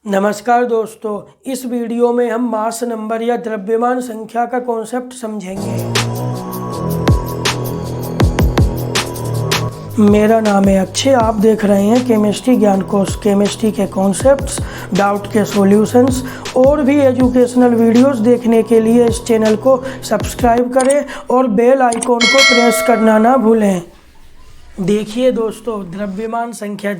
नमस्कार दोस्तों, इस वीडियो में हम मास नंबर या द्रव्यमान संख्या का कॉन्सेप्ट समझेंगे। मेरा नाम है अक्षय, आप देख रहे हैं केमिस्ट्री ज्ञान कोश। केमिस्ट्री के कॉन्सेप्ट्स, डाउट के सॉल्यूशंस और भी एजुकेशनल वीडियोस देखने के लिए इस चैनल को सब्सक्राइब करें और बेल आइकॉन को प्रेस करना ना भूलें। देखिए दोस्तों, द्रव्यमान संख्या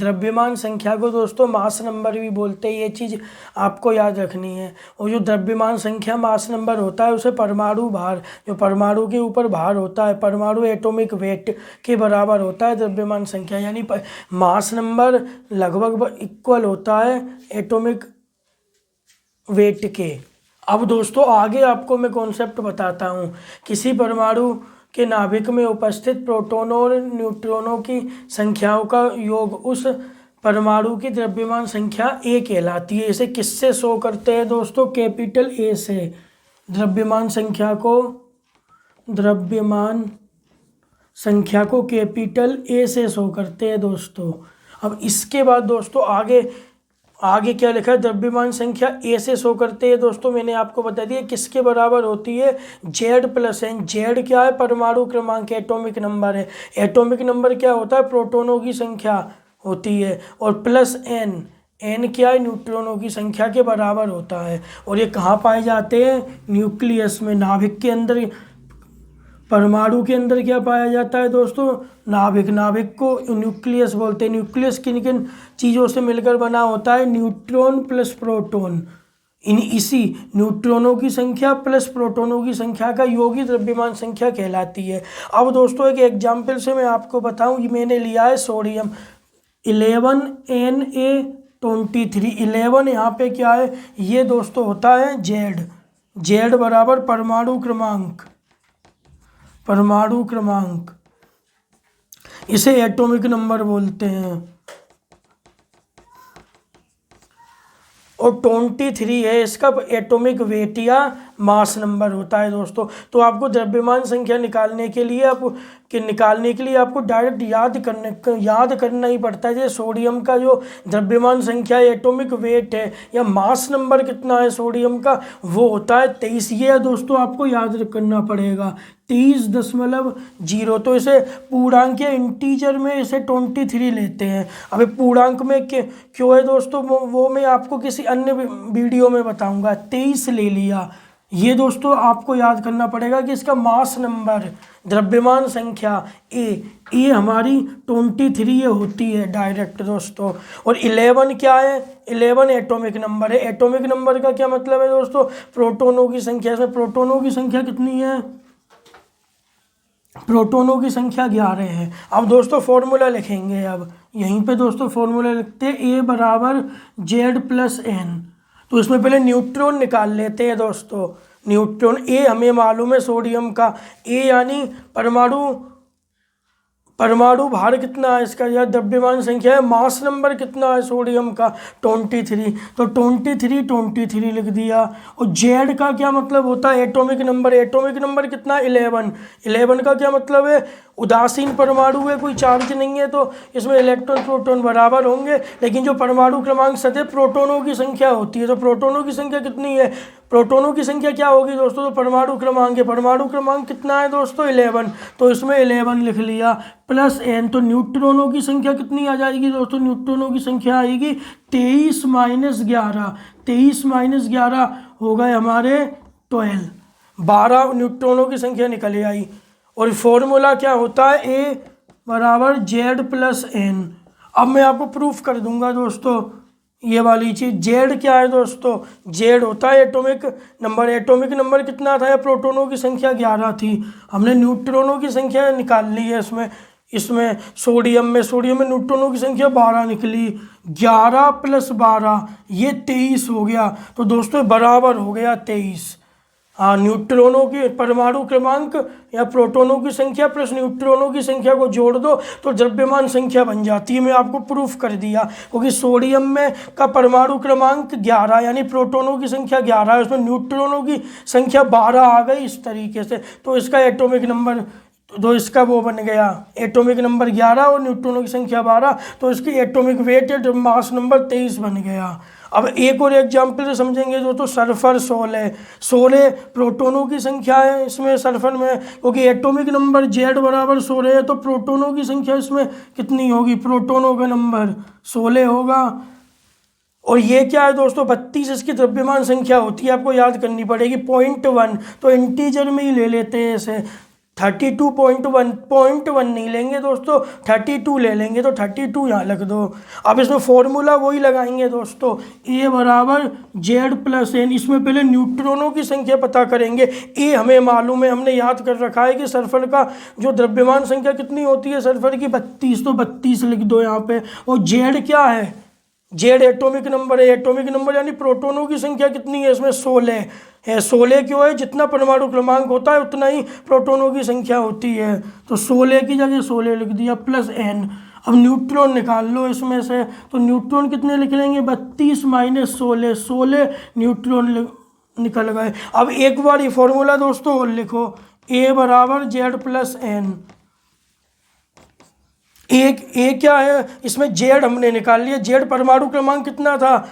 को दोस्तों मास नंबर भी बोलते हैं। ये चीज़ आपको याद रखनी है। और जो द्रव्यमान संख्या मास नंबर होता है उसे परमाणु भार, जो परमाणु के ऊपर भार होता है, परमाणु एटॉमिक वेट के बराबर होता है द्रव्यमान संख्या। यानी मास नंबर लगभग इक्वल होता है एटॉमिक वेट के। अब दोस्तों आगे आपको मैं कॉन्सेप्ट बताता हूँ। किसी परमाणु के नाभिक में उपस्थित प्रोटॉनों और न्यूट्रॉनों की संख्याओं का योग उस परमाणु की द्रव्यमान संख्या ए कहलाती है। इसे किससे शो करते हैं दोस्तों? कैपिटल ए से। द्रव्यमान संख्या को कैपिटल ए से शो करते हैं दोस्तों। अब इसके बाद दोस्तों आगे क्या लिखा है? द्रव्यमान संख्या ए से शो करते हैं दोस्तों। मैंने आपको बता दिया किसके बराबर होती है? Z plus N. जेड क्या है? परमाणु क्रमांक, एटॉमिक नंबर है। एटॉमिक नंबर क्या होता है? प्रोटॉनों की संख्या होती है। और प्लस एन, एन क्या है? न्यूट्रॉनों की संख्या के बराबर होता है। और ये कहाँ पाए जाते हैं? न्यूक्लियस में, नाभिक के अंदर। परमाणु के अंदर क्या पाया जाता है दोस्तों? नाभिक को न्यूक्लियस बोलते हैं। न्यूक्लियस किन किन चीज़ों से मिलकर बना होता है? Neutron plus proton. इसी न्यूट्रॉनों की संख्या प्लस प्रोटॉनों की संख्या का योग ही द्रव्यमान संख्या कहलाती है। अब दोस्तों एक एग्जाम्पल से मैं आपको बताऊं। ये मैंने लिया है सोडियम 11Na23। 11 यहाँ पे क्या है? ये दोस्तों होता है जेड बराबर परमाणु क्रमांक। इसे एटॉमिक नंबर बोलते हैं। और 23 है इसका एटॉमिक वेट या मास नंबर होता है दोस्तों। तो आपको द्रव्यमान संख्या निकालने के लिए आपको डायरेक्ट याद करना ही पड़ता है। जैसे सोडियम का जो द्रव्यमान संख्या एटॉमिक वेट है या मास नंबर कितना है सोडियम का, वो होता है 23। ये दोस्तों आपको याद करना पड़ेगा, 23.0। तो इसे पूर्णांक या इंटीजर में इसे 23 लेते हैं। अभी पूर्णांक में क्यों है दोस्तों, वो मैं आपको किसी अन्य वीडियो में बताऊंगा। 23 ले लिया। ये दोस्तों आपको याद करना पड़ेगा कि इसका मास नंबर, द्रव्यमान संख्या ए हमारी 23 ये होती है डायरेक्ट दोस्तों। और 11 क्या है? 11 एटॉमिक नंबर है। एटॉमिक नंबर का क्या मतलब है दोस्तों? प्रोटॉनों की संख्या। इसमें प्रोटॉनों की संख्या कितनी है? प्रोटॉनों की संख्या 11 है। अब दोस्तों फॉर्मूला लिखेंगे। अब यहीं पे दोस्तों फॉर्मूला लिखते हैं, ए बराबर जेड प्लस एन। तो इसमें पहले न्यूट्रॉन निकाल लेते हैं दोस्तों। न्यूट्रॉन ए हमें मालूम है सोडियम का। ए यानी परमाणु भार कितना है इसका, या द्रव्यमान संख्या है। मास नंबर कितना है सोडियम का? 23। तो 23 लिख दिया। और जेड का क्या मतलब होता है? Atomic number. एटॉमिक नंबर कितना है? 11 का क्या मतलब है? उदासीन परमाणु है, कोई चार्ज नहीं है, तो इसमें इलेक्ट्रॉन प्रोटॉन बराबर होंगे। लेकिन जो परमाणु क्रमांक सतह प्रोटॉनों की संख्या होती है, तो प्रोटॉनों की संख्या कितनी है? प्रोटॉनों की संख्या क्या होगी दोस्तों? तो परमाणु क्रमांक है। परमाणु क्रमांक कितना है दोस्तों? 11। तो इसमें 11 लिख लिया प्लस एन। तो न्यूट्रॉनों की संख्या कितनी आ जाएगी दोस्तों? न्यूट्रॉनों की संख्या आएगी 23 माइनस 11। 23 माइनस 11 हो गए हमारे 12। 12 न्यूट्रॉनों की संख्या निकल आई। और फॉर्मूला क्या होता है? ए बराबर जेड प्लस एन। अब मैं आपको प्रूफ कर दूंगा दोस्तों ये वाली चीज़। जेड क्या है दोस्तों? जेड होता है एटॉमिक नंबर। एटॉमिक नंबर कितना था? प्रोटॉनों की संख्या 11 थी। हमने न्यूट्रॉनों की संख्या निकाल ली है इसमें सोडियम में न्यूट्रॉनों की संख्या 12 निकली। 11 प्लस 12 ये 23 हो गया। तो दोस्तों बराबर हो गया 23। हाँ, न्यूट्रॉनों की परमाणु क्रमांक या प्रोटॉनों की संख्या प्लस न्यूट्रॉनों की संख्या को जोड़ दो तो द्रव्यमान संख्या बन जाती है। मैं आपको प्रूफ कर दिया, क्योंकि सोडियम में का परमाणु क्रमांक 11 यानी प्रोटॉनों की संख्या 11 है, उसमें न्यूट्रॉनों की संख्या 12 आ गई इस तरीके से। तो इसका एटॉमिक नंबर, तो इसका वो बन गया एटॉमिक नंबर 11 और न्यूट्रॉनों की संख्या 12। तो इसकी एटॉमिक वेट मास नंबर 23 बन गया। अब एक और एग्जाम्पल से समझेंगे दोस्तों, सल्फर 16 प्रोटोनों की संख्या है इसमें सल्फर में, क्योंकि एटॉमिक नंबर Z बराबर 16 है, तो प्रोटोनों की संख्या इसमें कितनी होगी, प्रोटोनों का नंबर 16 होगा। और ये क्या है दोस्तों, 32 इसकी द्रव्यमान संख्या होती है, आपको याद करनी पड़ेगी 0.1, तो इंटीजर में ही ले लेते हैं इसे। 32.1 नहीं लेंगे दोस्तों, 32 ले लेंगे, तो 32 यहाँ लग दो। अब इसमें फॉर्मूला वही लगाएंगे दोस्तों, A बराबर Z+N। इसमें पहले न्यूट्रॉनों की संख्या पता करेंगे। A हमें मालूम है, हमने याद कर रखा है कि सल्फर का जो द्रव्यमान संख्या कितनी होती है सल्फर की, 32, तो 32 लिख दो यहाँ पे। और Z क्या है, Z एटॉमिक नंबर है, एटॉमिक नंबर यानी प्रोटोनों की संख्या कितनी है इसमें, 16 है। 16 क्यों है, जितना परमाणु क्रमांक होता है उतना ही प्रोटोनों की संख्या होती है, तो 16 की जगह 16 लिख दिया प्लस n। अब न्यूट्रॉन निकाल लो इसमें से, तो न्यूट्रॉन कितने लिख लेंगे, 32 माइनस 16, 16 न्यूट्रॉन निकल गए। अब एक बार ये फॉर्मूला दोस्तों और लिखो, A बराबर Z+N। एक क्या है इसमें, Z हमने निकाल लिया, Z परमाणु क्रमांक कितना था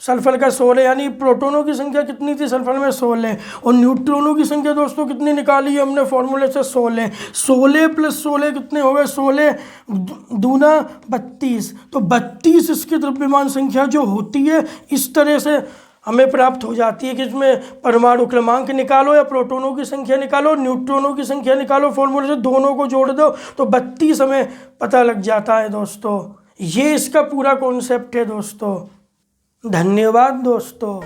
सल्फर का, 16, यानी प्रोटोनों की संख्या कितनी थी सल्फर में, 16। और न्यूट्रॉनों की संख्या दोस्तों कितनी निकाली है हमने फॉर्मूले से, 16। 16 प्लस 16 कितने हो गए, 16 दूना 32, तो 32 इसकी द्रव्यमान संख्या जो होती है इस तरह से हमें प्राप्त हो जाती है कि इसमें परमाणु क्रमांक निकालो या प्रोटोनों की संख्या निकालो, न्यूट्रॉनों की संख्या निकालो, फॉर्मूले से दोनों को जोड़ दो तो 32 हमें पता लग जाता है दोस्तों। ये इसका पूरा कॉन्सेप्ट है दोस्तों। धन्यवाद दोस्तों।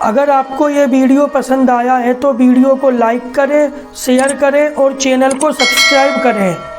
अगर आपको ये वीडियो पसंद आया है तो वीडियो को लाइक करें, शेयर करें और चैनल को सब्सक्राइब करें।